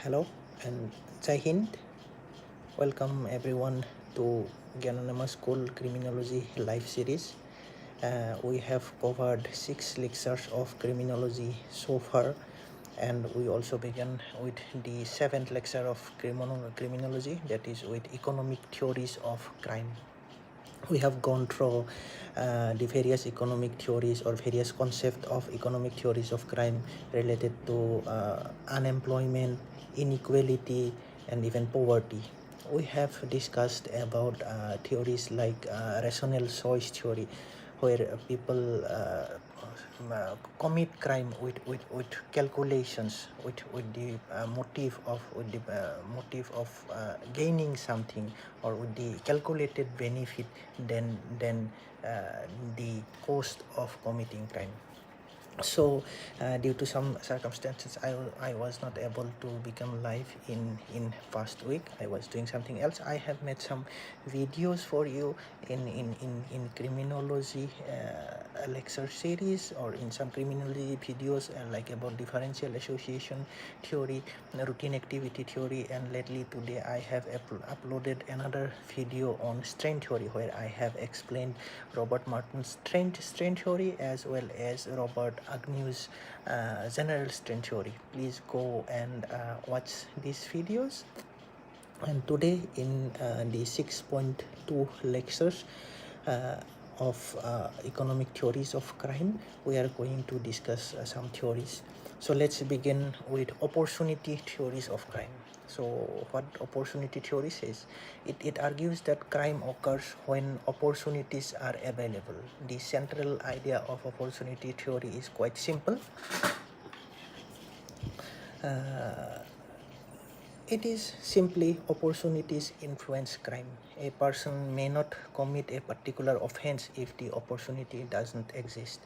Hello and Jai Hind. Welcome everyone to Gyananama School Criminology live series. We have covered 6 lectures of criminology so far, and we also began with the 7th lecture of criminology, that is with economic theories of crime. We have gone through the various economic theories or various concepts of economic theories of crime related to unemployment, inequality, and even poverty. We have discussed about theories like rational choice theory, where people commit crime with calculations, with the motive of gaining something, or with the calculated benefit than the cost of committing crime. So due to some circumstances, I was not able to become live in past week. I was doing something else. I have made some videos for you in criminology lecture series, or in some criminology videos like about differential association theory, routine activity theory, and lately today I have uploaded another video on strain theory, where I have explained Robert Martin's strain theory as well as Robert Agnew's general strain theory. Please go and watch these videos. And today in the 6.2 lectures of economic theories of crime, we are going to discuss some theories. So let's begin with opportunity theories of crime. So what opportunity theory says, it argues that crime occurs when opportunities are available. The central idea of opportunity theory is quite simple. It is simply opportunities influence crime. A person may not commit a particular offense if the opportunity doesn't exist.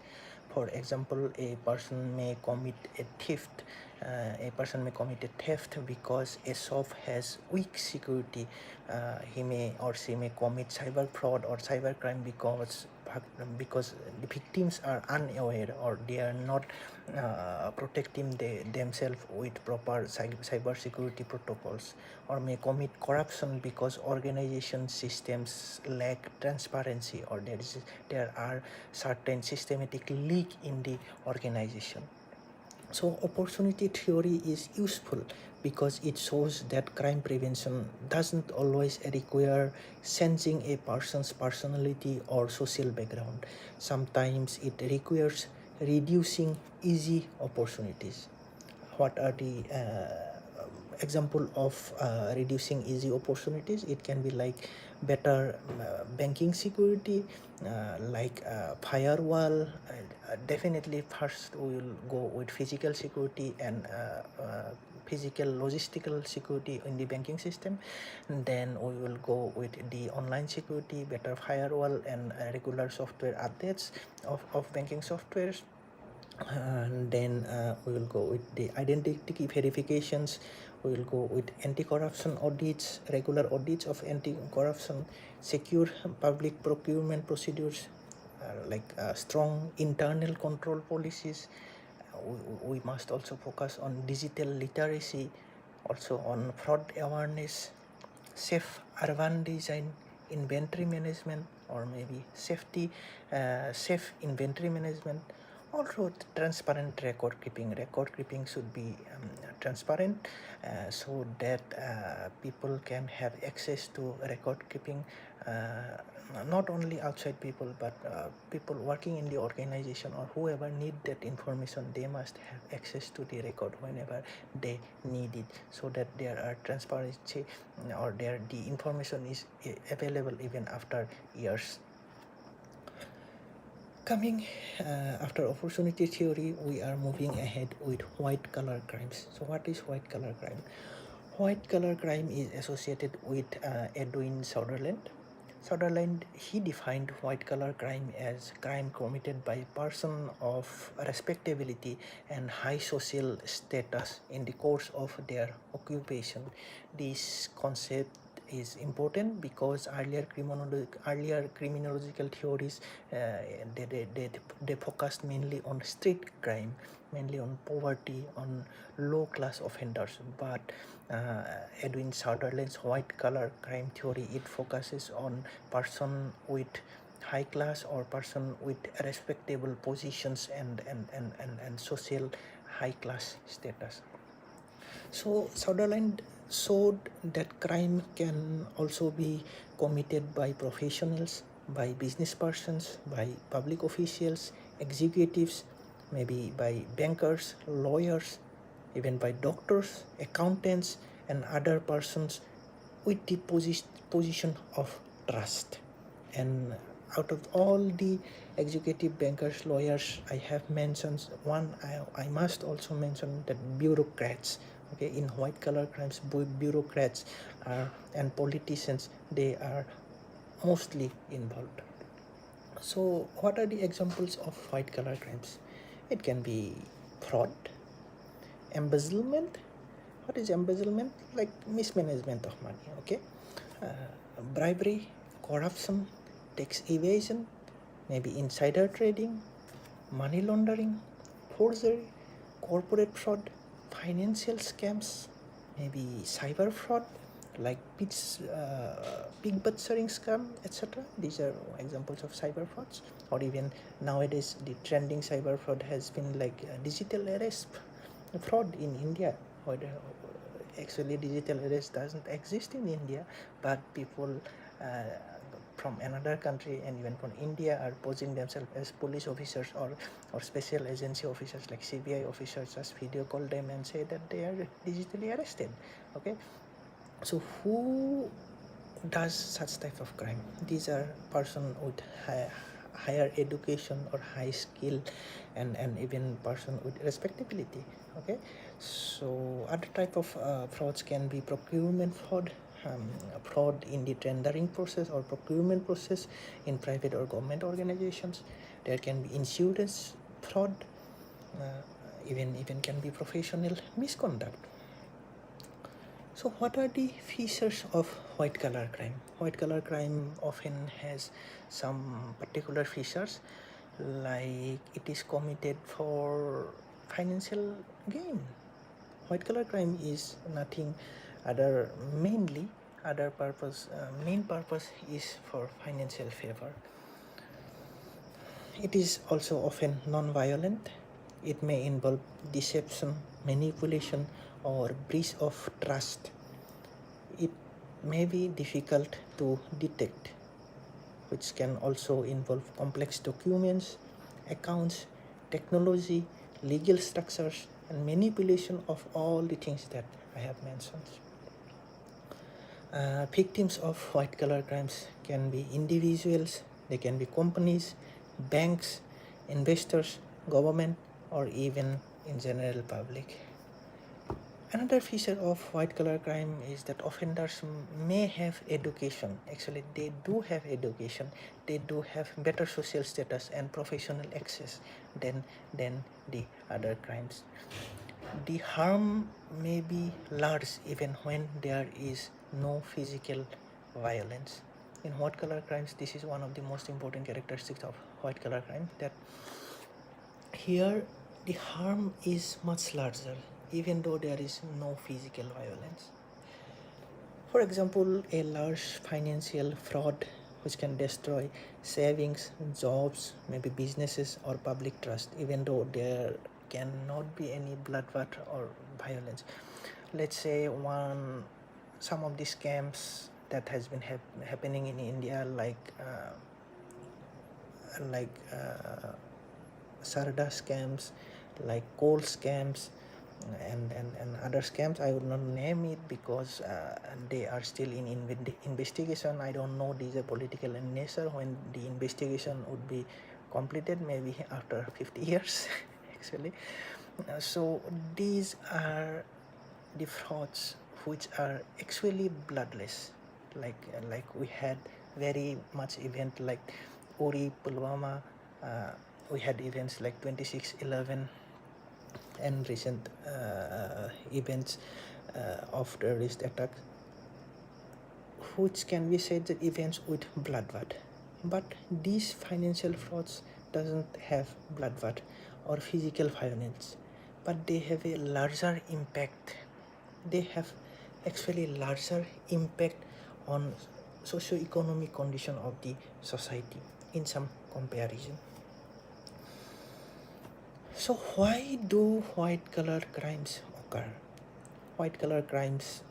For example, a person may commit a theft. A person may commit a theft because a shop has weak security. He may or she may commit cyber fraud or cyber crime because the victims are unaware, or they are not protecting themselves with proper cyber security protocols, or may commit corruption because organization systems lack transparency, or there are certain systematic leak in the organization. So opportunity theory is useful because it shows that crime prevention doesn't always require changing a person's personality or social background. Sometimes it requires reducing easy opportunities. What are the example of reducing easy opportunities? It can be like better banking security, like firewall. Definitely first we will go with physical security and physical logistical security in the banking system. And then we will go with the online security, better firewall, and regular software updates of banking softwares. And then we will go with the identity verifications. We will go with anti-corruption audits, regular audits of anti-corruption, secure public procurement procedures, like strong internal control policies. We must also focus on digital literacy, also on fraud awareness, safe urban design, inventory management, or maybe safe inventory management. Also transparent record keeping. Record keeping should be transparent, so that people can have access to record keeping. Not only outside people, but people working in the organization or whoever need that information, they must have access to the record whenever they need it, so that there are transparency, or the information is available even after years. Coming after opportunity theory, we are moving ahead with white collar crimes. So what is white collar crime? White collar crime is associated with Edwin Sutherland. Sutherland, he defined white collar crime as crime committed by a person of respectability and high social status in the course of their occupation. This concept is important because earlier criminological theories they focused mainly on street crime, mainly on poverty, on low class offenders. But Edwin Sutherland's white collar crime theory, it focuses on person with high class or person with respectable positions and social high class status. So Sutherland showed that crime can also be committed by professionals, by business persons, by public officials, executives, maybe by bankers, lawyers, even by doctors, accountants, and other persons with the position of trust. And out of all the executive bankers, lawyers I have mentioned, one I must also mention that bureaucrats. Okay, in white collar crimes, bureaucrats and politicians, they are mostly involved. So what are the examples of white collar crimes? It can be fraud, embezzlement. What is embezzlement? Like mismanagement of money. Okay, bribery, corruption, tax evasion, maybe insider trading, money laundering, forgery, corporate fraud, financial scams, maybe cyber fraud like pig butchering scam, etc. These are examples of cyber frauds. Or even nowadays the trending cyber fraud has been like digital arrest fraud in India. Actually digital arrest doesn't exist in India, but people from another country and even from India are posing themselves as police officers or special agency officers like CBI officers, just video call them and say that they are digitally arrested. Okay, so who does such type of crime? These are person with higher education or high skill and even person with respectability. Okay, so other type of frauds can be procurement fraud, fraud in the tendering process or procurement process in private or government organizations. There can be insurance fraud, even can be professional misconduct. So what are the features of white collar crime? White collar crime often has some particular features, like it is committed for financial gain. White collar crime is nothing other, mainly other purpose, main purpose is for financial favor. It is also often non-violent. It may involve deception, manipulation, or breach of trust. It may be difficult to detect, which can also involve complex documents, accounts, technology, legal structures, and manipulation of all the things that I have mentioned. Victims of white collar crimes can be individuals, they can be companies, banks, investors, government, or even in general public. Another feature of white collar crime is that offenders may have education. Actually, they do have education. They do have better social status and professional access than the other crimes. The harm may be large even when there is no physical violence. In white collar crimes, this is one of the most important characteristics of white collar crime, that here the harm is much larger even though there is no physical violence. For example, a large financial fraud which can destroy savings, jobs, maybe businesses or public trust, even though there cannot be any bloodbath or violence. Let's say some of the scams that has been happening in India, like Sarda scams, like coal scams, and other scams. I would not name it because they are still in investigation. I don't know these are political in nature. When the investigation would be completed, maybe after 50 years actually. So these are the frauds which are actually bloodless, like we had very much event like Uri, Pulwama. We had events like 26/11 and recent events of terrorist attacks, which can be said that events with bloodbath. But these financial frauds doesn't have bloodbath or physical violence, but they have a larger impact. They have actually larger impact on socio-economic condition of the society in some comparison. So why do white collar crimes occur? White collar crimes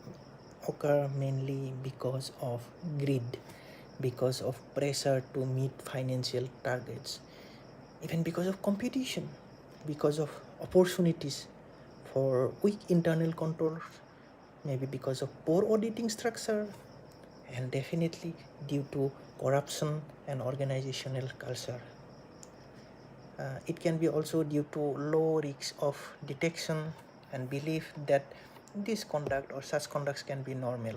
occur mainly because of greed, because of pressure to meet financial targets, even because of competition, because of opportunities for weak internal controls, maybe because of poor auditing structure, and definitely due to corruption and organizational culture. It can be also due to low risks of detection and belief that this conduct or such conducts can be normal.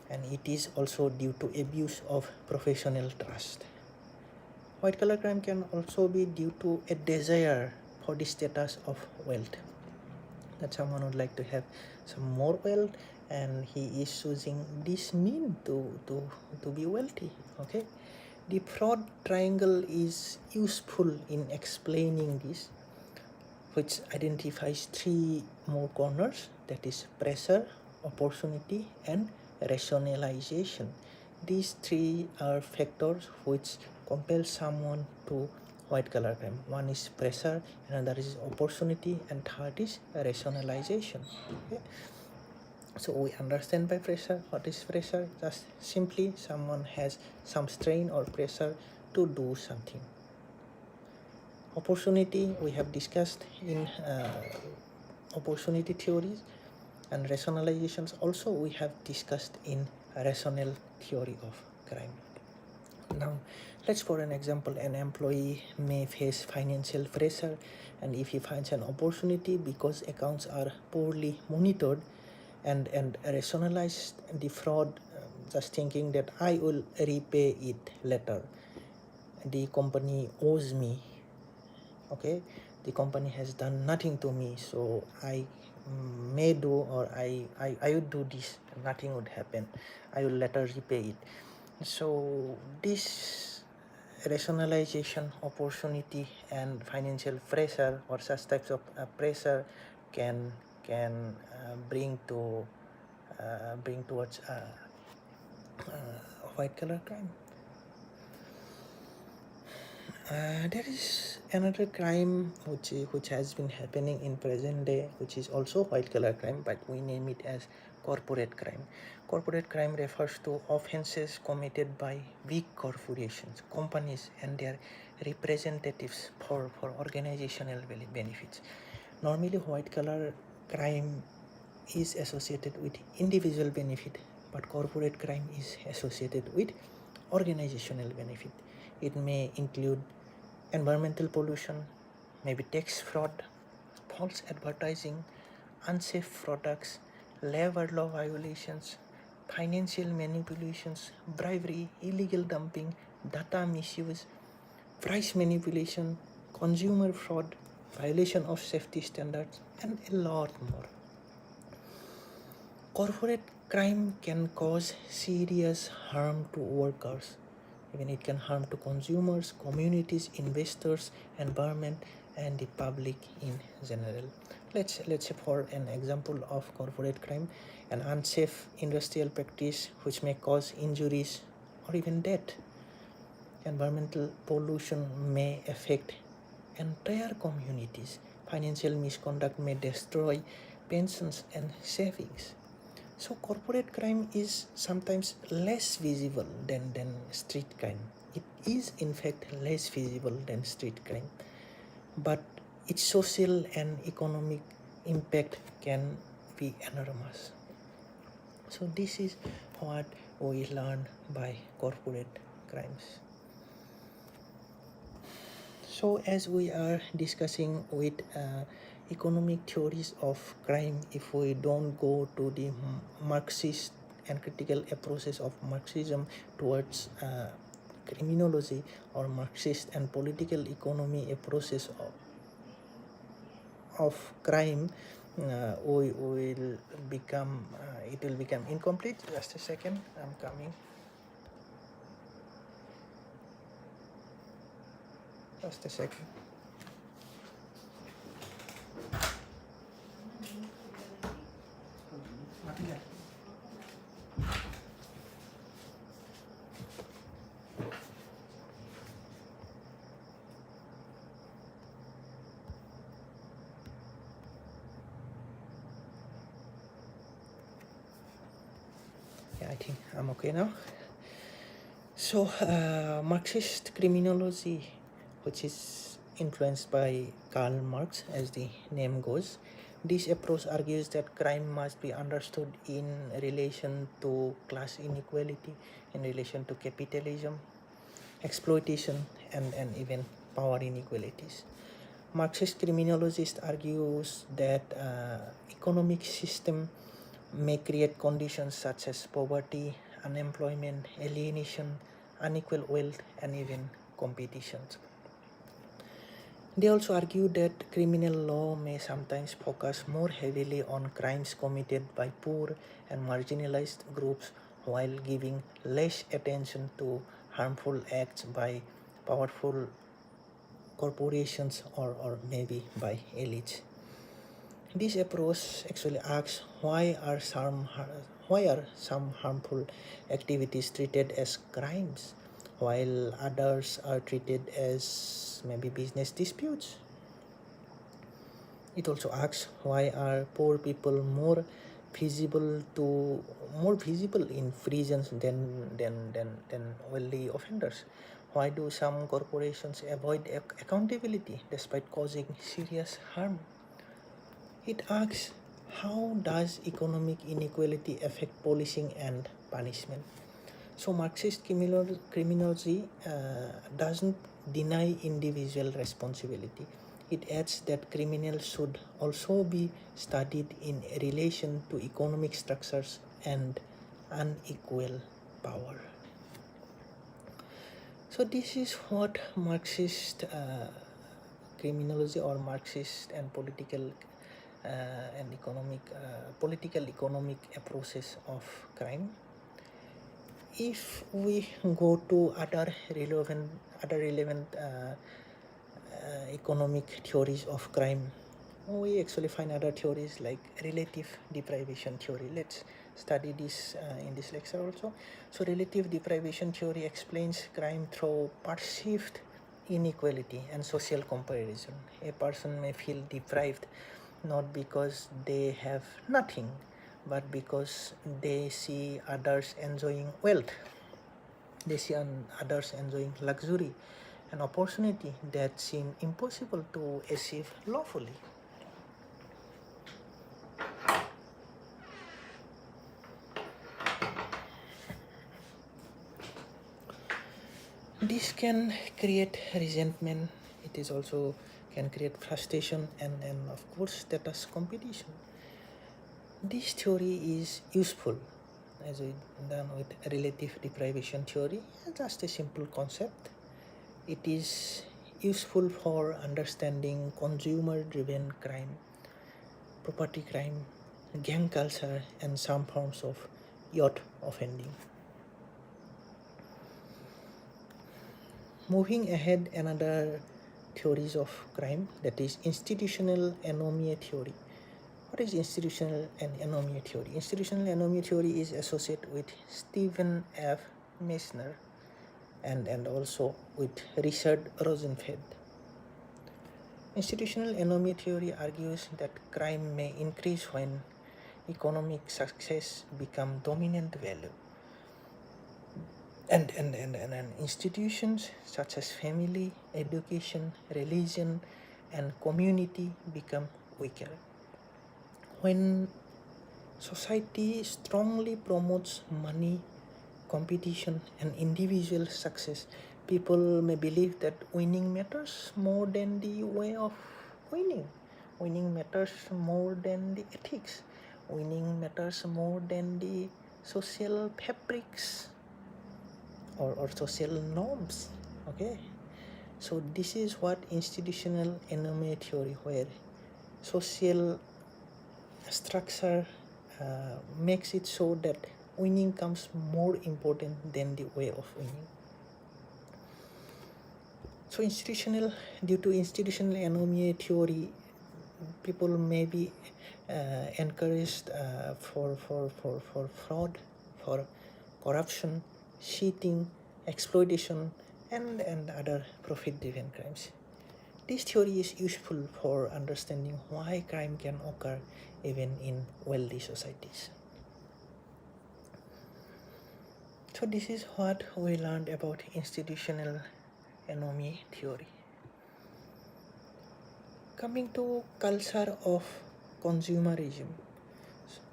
And it is also due to abuse of professional trust. White collar crime can also be due to a desire for the status of wealth. That someone would like to have some more wealth and he is choosing this mean to be wealthy. Okay. The fraud triangle is useful in explaining this, which identifies three more corners, that is pressure, opportunity, and rationalization. These three are factors which compel someone to white collar crime. One is pressure, another is opportunity, and third is rationalization. Okay? So we understand by pressure, what is pressure? Just simply someone has some strain or pressure to do something. Opportunity we have discussed in opportunity theories, and rationalizations also we have discussed in rational theory of crime. Now let's for an example, an employee may face financial pressure, and if he finds an opportunity because accounts are poorly monitored and rationalized the fraud, just thinking that I will repay it later, the company owes me, okay, the company has done nothing to me, so I may do, or I would do this, nothing would happen, I will later repay it. So this rationalization, opportunity, and financial pressure or such types of pressure can bring towards white collar crime. There is another crime which has been happening in present day, which is also white collar crime, but we name it as corporate crime. Corporate crime refers to offenses committed by big corporations, companies, and their representatives for organizational benefits. Normally, white collar crime is associated with individual benefit, but corporate crime is associated with organizational benefit. It may include environmental pollution, maybe tax fraud, false advertising, unsafe products, labor law violations, financial manipulations, bribery, illegal dumping, data misuse, price manipulation, consumer fraud, violation of safety standards, and a lot more. Corporate crime can cause serious harm to workers. Even it can harm to consumers, communities, investors, environment, and the public in general. Let's say for an example of corporate crime, an unsafe industrial practice which may cause injuries or even death. Environmental pollution may affect entire communities. Financial misconduct may destroy pensions and savings. So corporate crime is sometimes less visible than street crime. It is in fact less visible than street crime, but its social and economic impact can be enormous. So this is what we learn by corporate crimes. So as we are discussing with economic theories of crime, if we don't go to the Marxist and critical approaches of Marxism towards criminology, or Marxist and political economy approaches of crime, we will become it will become incomplete. Just a second, I'm coming. Just a second. Yeah, I think I'm okay now. So, Marxist criminology, which is influenced by Karl Marx, as the name goes, this approach argues that crime must be understood in relation to class inequality, in relation to capitalism, exploitation, and even power inequalities. Marxist criminologist argues that economic system may create conditions such as poverty, unemployment, alienation, unequal wealth, and even competitions. They also argue that criminal law may sometimes focus more heavily on crimes committed by poor and marginalized groups while giving less attention to harmful acts by powerful corporations or maybe by elites. This approach actually asks why are some harmful activities treated as crimes while others are treated as maybe business disputes. It also asks why are poor people more visible in prisons than wealthy offenders. Why do some corporations avoid accountability despite causing serious harm? It asks how does economic inequality affect policing and punishment? So Marxist criminology doesn't deny individual responsibility. It adds that criminals should also be studied in relation to economic structures and unequal power. So this is what Marxist criminology or Marxist and political and political economic approaches of crime. If we go to other relevant economic theories of crime, we actually find other theories like relative deprivation theory. Let's study this in this lecture also. So relative deprivation theory explains crime through perceived inequality and social comparison. A person may feel deprived not because they have nothing, but because they see others enjoying wealth. They see others enjoying luxury and opportunity that seem impossible to achieve lawfully. This can create resentment. It is also can create frustration and of course status competition. This theory is useful as we done with relative deprivation theory, just a simple concept. It is useful for understanding consumer-driven crime, property crime, gang culture, and some forms of youth offending. Moving ahead, another theories of crime, that is institutional anomia theory. What is institutional anomia theory? Institutional anomia theory is associated with Stephen F. Meissner and also with Richard Rosenfeld. Institutional anomia theory argues that crime may increase when economic success become dominant value. And institutions such as family, education, religion, and community become weaker. When society strongly promotes money, competition, and individual success, people may believe that winning matters more than the way of winning. Winning matters more than the ethics. Winning matters more than the social fabrics or social norms. Okay, so this is what institutional anomia theory, where social structure makes it so that winning comes more important than the way of winning. So due to institutional anomaly theory, people may be encouraged for fraud, for corruption, cheating, exploitation, and other profit-driven crimes. This theory is useful for understanding why crime can occur even in wealthy societies. So this is what we learned about institutional anomaly theory. Coming to culture of consumerism.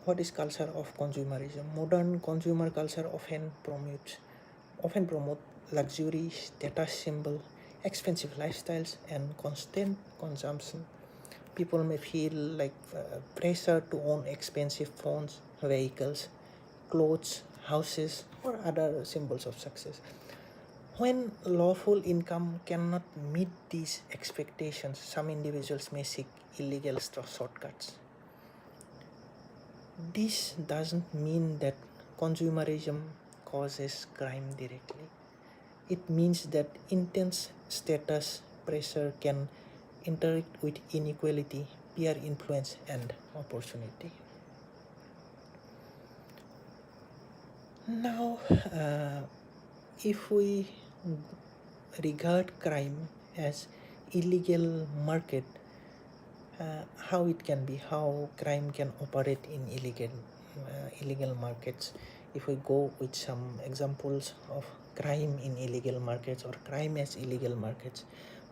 What is culture of consumerism? Modern consumer culture often promote luxury, status symbol, expensive lifestyles, and constant consumption. People may feel like pressure to own expensive phones, vehicles, clothes, houses, or other symbols of success. When lawful income cannot meet these expectations, some individuals may seek illegal shortcuts. This doesn't mean that consumerism causes crime directly. It means that intense status pressure can interact with inequality, peer influence, and opportunity. Now, if we regard crime as illegal market, how crime can operate in illegal markets. If we go with some examples of crime in illegal markets or crime as illegal markets,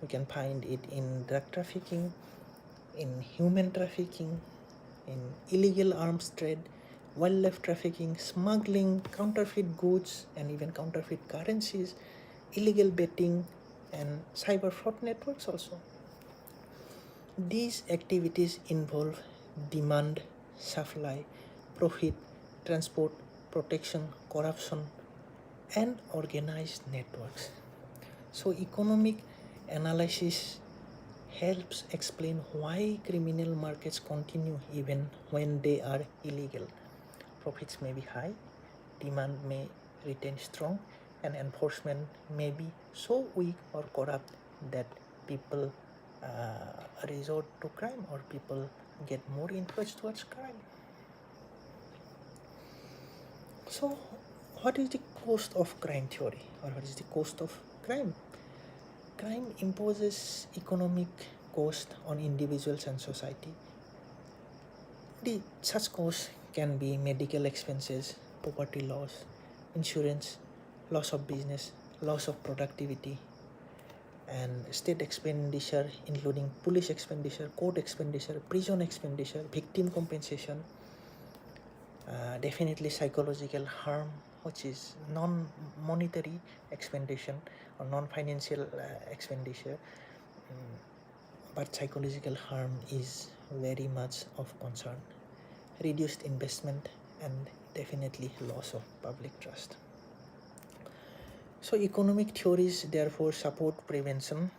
we can find it in drug trafficking, in human trafficking, in illegal arms trade, wildlife trafficking, smuggling, counterfeit goods, and even counterfeit currencies, illegal betting, and cyber fraud networks also. These activities involve demand, supply, profit, transport, protection, corruption, and organized networks. So economic analysis helps explain why criminal markets continue even when they are illegal. Profits may be high, demand may retain strong, and enforcement may be so weak or corrupt that people resort to crime or people get more influenced towards crime. So, what is the cost of crime theory, or what is the cost of crime? Crime imposes economic cost on individuals and society. Such costs can be medical expenses, property loss, insurance, loss of business, loss of productivity, and state expenditure including police expenditure, court expenditure, prison expenditure, victim compensation, definitely psychological harm, which is non-monetary expenditure or non-financial expenditure, but psychological harm is very much of concern. Reduced investment and definitely loss of public trust. So economic theories therefore support prevention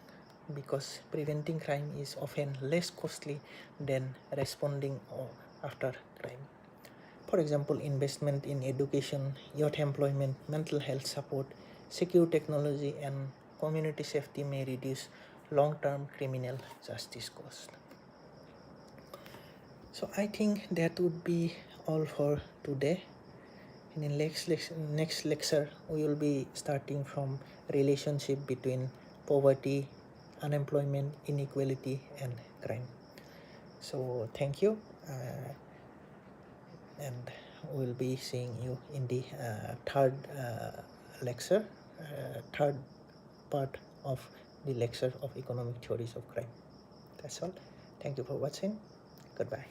because preventing crime is often less costly than responding after crime. For example, investment in education, youth employment, mental health support, secure technology, and community safety may reduce long-term criminal justice costs. So I think that would be all for today. In the next lecture, we will be starting from relationship between poverty, unemployment, inequality, and crime. So thank you, and we'll be seeing you in the third lecture, third part of the lecture of economic theories of crime. That's all. Thank you for watching. Goodbye.